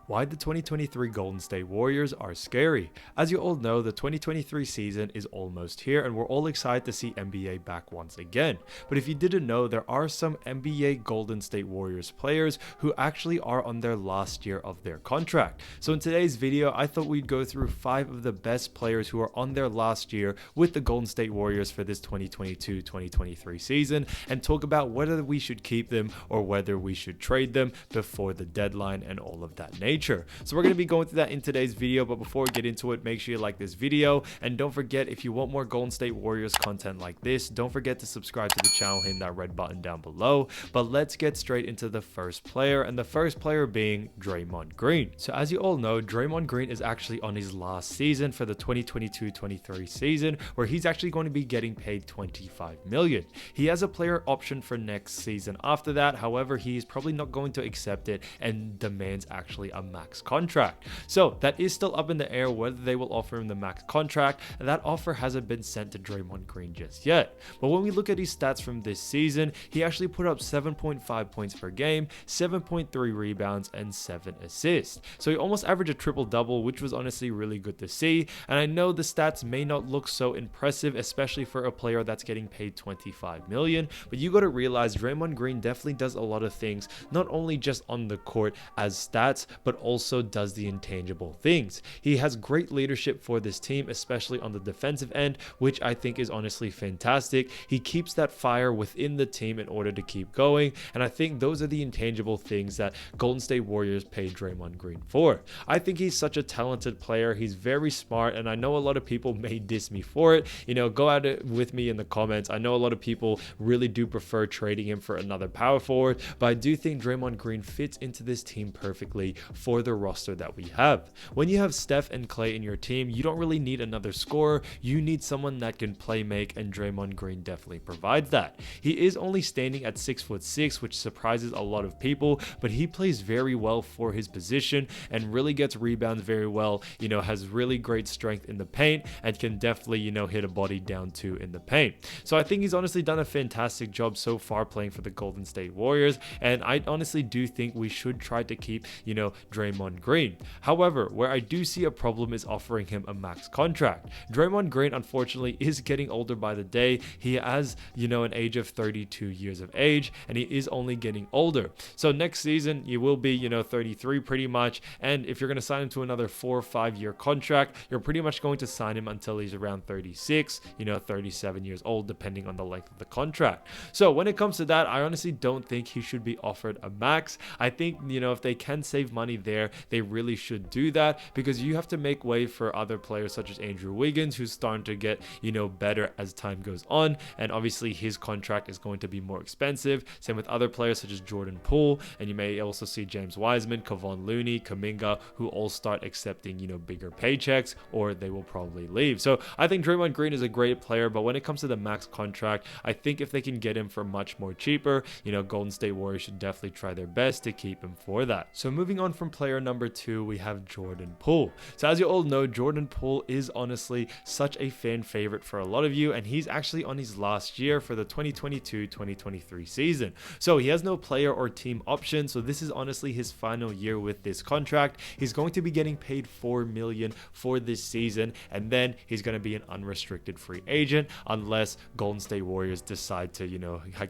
Why the 2023 Golden State Warriors are scary. As you all know, the 2023 season is almost here and we're all excited to see NBA back once again. But if you didn't know, there are some NBA Golden State Warriors players who actually are on their last year of their contract. So in today's video, I thought we'd go through 5 of the best players who are on their last year with the Golden State Warriors for this 2022-2023 season and talk about whether we should keep them or whether we should trade them before the deadline and all of that nature. So we're going to be going through that in today's video, but before we get into it, make sure you like this video and don't forget, if you want more Golden State Warriors content like this, don't forget to subscribe to the channel, hitting that red button down below. But let's get straight into the first player, and the first player being Draymond Green. So as you all know, Draymond Green is actually on his last season for the 2022-23 season, where he's actually going to be getting paid $25 million. He has a player option for next season after that. However, he's probably not going to accept it and demands actually a max contract. So that is still up in the air whether they will offer him the max contract, and that offer hasn't been sent to Draymond Green just yet. But when we look at his stats from this season, he actually put up 7.5 points per game, 7.3 rebounds, and 7 assists. So he almost averaged a triple-double, which was honestly really good to see. And I know the stats may not look so impressive, especially for a player that's getting paid $25 million, but you got to realize Draymond Green definitely does a lot of things, not only just on the court as stats, but also does the intangible things. He has great leadership for this team, especially on the defensive end, which I think is honestly fantastic. He keeps that fire within the team in order to keep going, and I think those are the intangible things that Golden State Warriors paid Draymond Green for. I think he's such a talented player. He's very smart, and I know a lot of people may diss me for it. Go at it with me in the comments. I know a lot of people really do prefer trading him for another power forward, but I do think Draymond Green fits into this team perfectly for the roster that we have. When you have Steph and Klay in your team, you don't really need another scorer. You need someone that can play make, and Draymond Green definitely provides that. He is only standing at 6'6", which surprises a lot of people, but he plays very well for his position and really gets rebounds very well, has really great strength in the paint and can definitely, hit a body down too in the paint. So I think he's honestly done a fantastic job so far playing for the Golden State Warriors, and I honestly do think we should try to keep, Draymond Green. However, where I do see a problem is offering him a max contract. Draymond Green, unfortunately, is getting older by the day. He has, an age of 32 years of age, and he is only getting older. So next season, he will be, 33 pretty much, and if you're going to sign him to another 4 or 5 year contract, you're pretty much going to sign him until he's around 36, 37 years old, depending on the length of the contract. So when it comes to that, I honestly don't think he should be offered a max. I think, if they can save money there, they really should do that, because you have to make way for other players such as Andrew Wiggins, who's starting to get, better as time goes on, and obviously his contract is going to be more expensive. Same with other players such as Jordan Poole, and you may also see James Wiseman, Kevon Looney, Kuminga, who all start accepting, bigger paychecks, or they will probably leave. So I think Draymond Green is a great player, but when it comes to the max contract, I think if they can get him for much more cheaper, Golden State Warriors should definitely try their best to keep him for that. So moving on from player number 2, we have Jordan Poole. So as you all know, Jordan Poole is honestly such a fan favorite for a lot of you, and he's actually on his last year for the 2022-2023 season. So he has no player or team option, so this is honestly his final year with this contract. He's going to be getting paid $4 million for this season, and then he's going to be an unrestricted free agent unless Golden State Warriors decide to,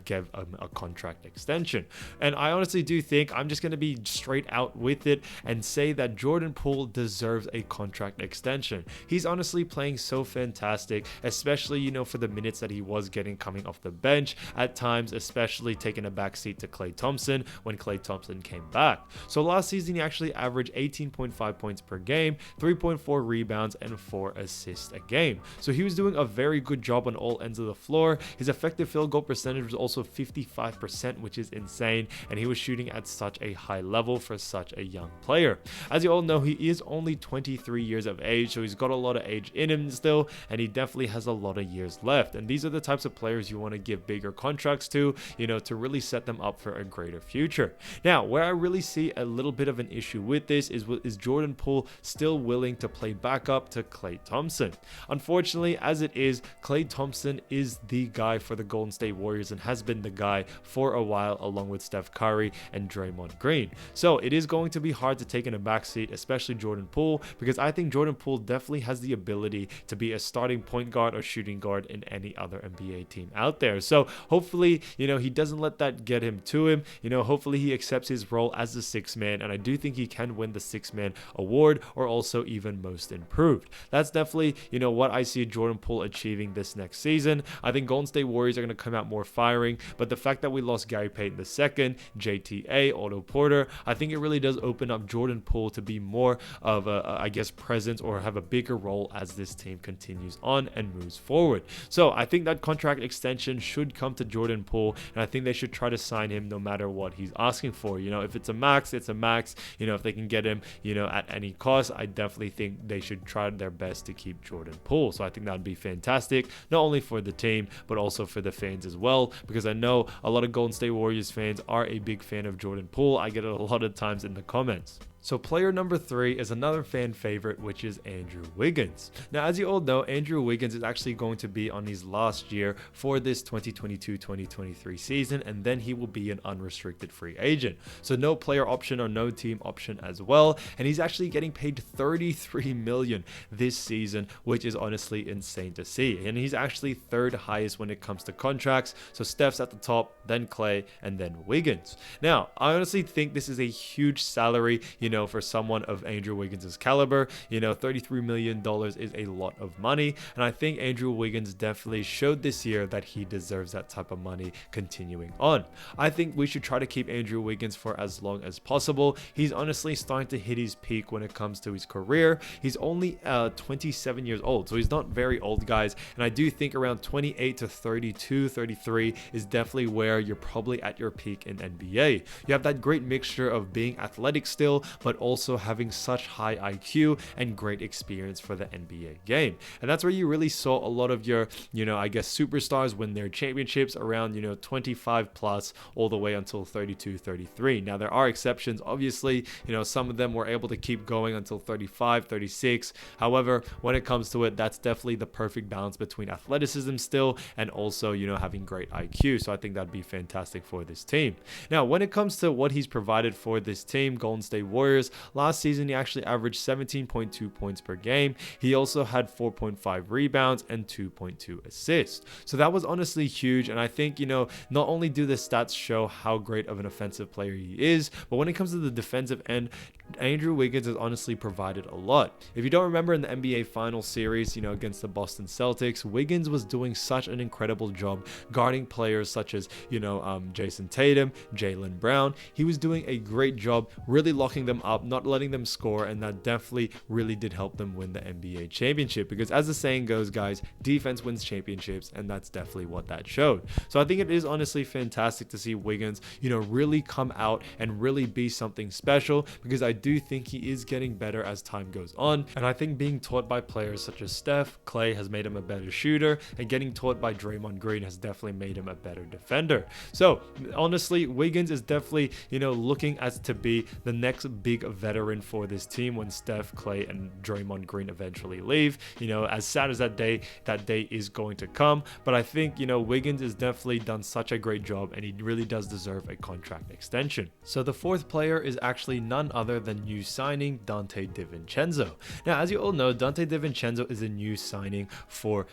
give a contract extension. And I honestly do think, I'm just going to be straight out with it and say that Jordan Poole deserves a contract extension. He's honestly playing so fantastic, especially, for the minutes that he was getting coming off the bench at times, especially taking a back seat to Klay Thompson when Klay Thompson came back. So last season, he actually averaged 18.5 points per game, 3.4 rebounds, and 4 assists a game. So he was doing a very good job on all ends of the floor. His effective field goal percentage was also 55%, which is insane, and he was shooting at such a high level for such a young player. As you all know, he is only 23 years of age, so he's got a lot of age in him still, and he definitely has a lot of years left. And these are the types of players you want to give bigger contracts to, to really set them up for a greater future. Now, where I really see a little bit of an issue with this is Jordan Poole still willing to play backup to Klay Thompson? Unfortunately, as it is, Klay Thompson is the guy for the Golden State Warriors and has been the guy for a while, along with Steph Curry and Draymond Green. So it is going to be hard to take in a backseat, especially Jordan Poole, because I think Jordan Poole definitely has the ability to be a starting point guard or shooting guard in any other NBA team out there. So hopefully, he doesn't let that get him to him. Hopefully he accepts his role as the sixth man, and I do think he can win the sixth man award or also even most improved. That's definitely, what I see Jordan Poole achieving this next season. I think Golden State Warriors are going to come out more firing, but the fact that we lost Gary Payton II, JTA, Otto Porter, I think it really does open up Jordan Poole to be more of a presence or have a bigger role as this team continues on and moves forward. So I think that contract extension should come to Jordan Poole, and I think they should try to sign him no matter what he's asking for. If it's a max, it's a max. If they can get him, at any cost, I definitely think they should try their best to keep Jordan Poole. So I think that would be fantastic, not only for the team, but also for the fans as well, because I know a lot of Golden State Warriors fans are a big fan of Jordan Poole. I get it a lot of times in the comments. So player number 3 is another fan favorite, which is Andrew Wiggins. Now, as you all know, Andrew Wiggins is actually going to be on his last year for this 2022-2023 season, and then he will be an unrestricted free agent. So no player option or no team option as well, and he's actually getting paid $33 million this season, which is honestly insane to see. And he's actually third highest when it comes to contracts. So Steph's at the top, then Klay, and then Wiggins. Now, I honestly think this is a huge salary, for someone of Andrew Wiggins' caliber. $33 million is a lot of money, and I think Andrew Wiggins definitely showed this year that he deserves that type of money continuing on. I think we should try to keep Andrew Wiggins for as long as possible. He's honestly starting to hit his peak when it comes to his career. He's only 27 years old, so he's not very old, guys, and I do think around 28 to 32, 33 is definitely where you're probably at your peak in NBA. You have that great mixture of being athletic still, but also having such high IQ and great experience for the NBA game. And that's where you really saw a lot of your, superstars win their championships around, 25 plus all the way until 32, 33. Now, there are exceptions. Obviously, some of them were able to keep going until 35, 36. However, when it comes to it, that's definitely the perfect balance between athleticism still and also, having great IQ. So I think that'd be fantastic for this team. Now, when it comes to what he's provided for this team, Golden State Warriors, last season he actually averaged 17.2 points per game. He also had 4.5 rebounds and 2.2 assists. So that was honestly huge, and I think not only do the stats show how great of an offensive player he is, but when it comes to the defensive end, Andrew Wiggins has honestly provided a lot. If you don't remember, in the NBA Finals series, against the Boston Celtics, Wiggins was doing such an incredible job guarding players such as, Jason Tatum, Jaylen Brown. He was doing a great job really locking them up, not letting them score, and that definitely really did help them win the NBA championship, because as the saying goes, guys, defense wins championships, and that's definitely what that showed. So I think it is honestly fantastic to see Wiggins, really come out and really be something special, because I do think he is getting better as time goes on, and I think being taught by players such as Steph, Klay has made him a better shooter, and getting taught by Draymond Green has definitely made him a better defender. So honestly, Wiggins is definitely, looking as to be the next big veteran for this team when Steph, Klay, and Draymond Green eventually leave. As sad as that day is going to come, but I think, Wiggins has definitely done such a great job, and he really does deserve a contract extension. So the fourth player is actually none other than new signing Dante DeVincenzo. Now, as you all know, Dante DeVincenzo is a new signing for,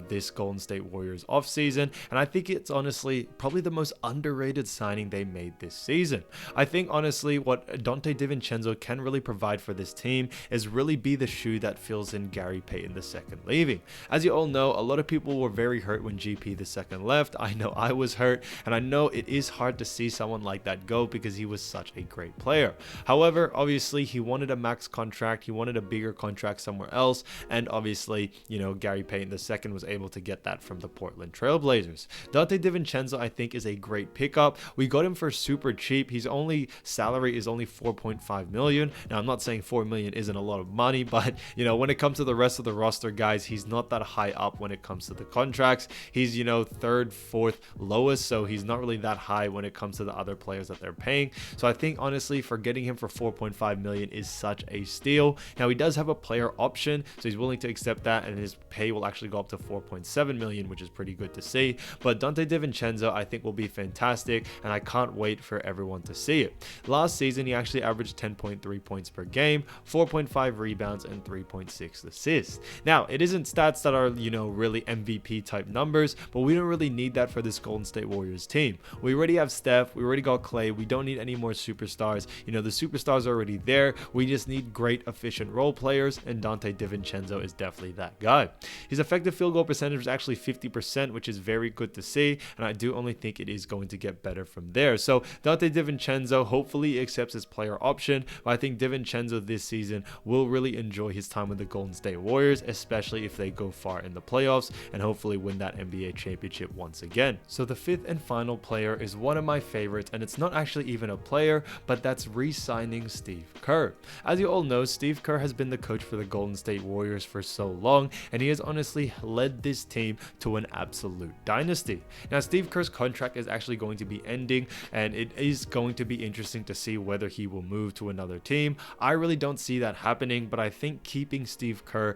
this Golden State Warriors offseason, and I think it's honestly probably the most underrated signing they made this season. I think honestly what Dante DeVincenzo can really provide for this team is really be the shoe that fills in Gary Payton II leaving. As you all know, a lot of people were very hurt when GP II left. I know I was hurt, and I know it is hard to see someone like that go because he was such a great player. However, obviously he wanted a max contract, he wanted a bigger contract somewhere else, and obviously, Gary Payton II was able to get that from the Portland Trailblazers. Dante DeVincenzo, I think, is a great pickup. We got him for super cheap. His only salary is only $4.5 million. Now, I'm not saying $4 million isn't a lot of money, but when it comes to the rest of the roster, guys, he's not that high up when it comes to the contracts. He's third, fourth lowest, so he's not really that high when it comes to the other players that they're paying. So I think honestly, for getting him for $4.5 million is such a steal. Now, he does have a player option, so he's willing to accept that, and his pay will actually go up to $4.7 million, which is pretty good to see. But Dante DeVincenzo, I think, will be fantastic, and I can't wait for everyone to see it. Last season, he actually averaged 10.3 points per game, 4.5 rebounds, and 3.6 assists. Now, it isn't stats that are, really MVP type numbers, but we don't really need that for this Golden State Warriors team. We already have Steph, we already got Klay, we don't need any more superstars. The superstars are already there. We just need great, efficient role players, and Dante DeVincenzo is definitely that guy. His effective field goal percentage was actually 50%, which is very good to see, and I do only think it is going to get better from there. So Dante DeVincenzo hopefully accepts his player option, but I think DeVincenzo this season will really enjoy his time with the Golden State Warriors, especially if they go far in the playoffs and hopefully win that NBA championship once again. So the fifth and final player is one of my favorites, and it's not actually even a player, but that's re-signing Steve Kerr. As you all know, Steve Kerr has been the coach for the Golden State Warriors for so long, and he has honestly led this team to an absolute dynasty. Now, Steve Kerr's contract is actually going to be ending, and it is going to be interesting to see whether he will move to another team. I really don't see that happening, but I think keeping Steve Kerr,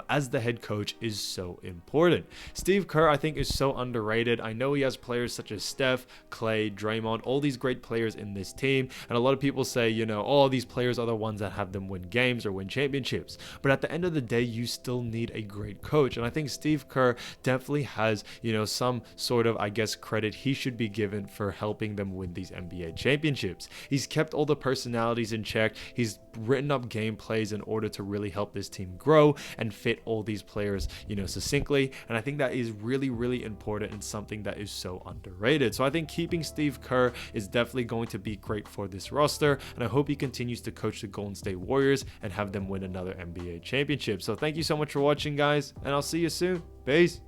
as the head coach is so important. Steve Kerr, I think, is so underrated. I know he has players such as Steph, Klay, Draymond, all these great players in this team, and a lot of people say, all these players are the ones that have them win games or win championships. But at the end of the day, you still need a great coach, and I think Steve Kerr definitely has, some sort of, credit he should be given for helping them win these NBA championships. He's kept all the personalities in check. He's written up game plays in order to really help this team grow and fit all these players, succinctly. And I think that is really, really important and something that is so underrated. So I think keeping Steve Kerr is definitely going to be great for this roster, and I hope he continues to coach the Golden State Warriors and have them win another NBA championship. So thank you so much for watching, guys, and I'll see you soon. Peace.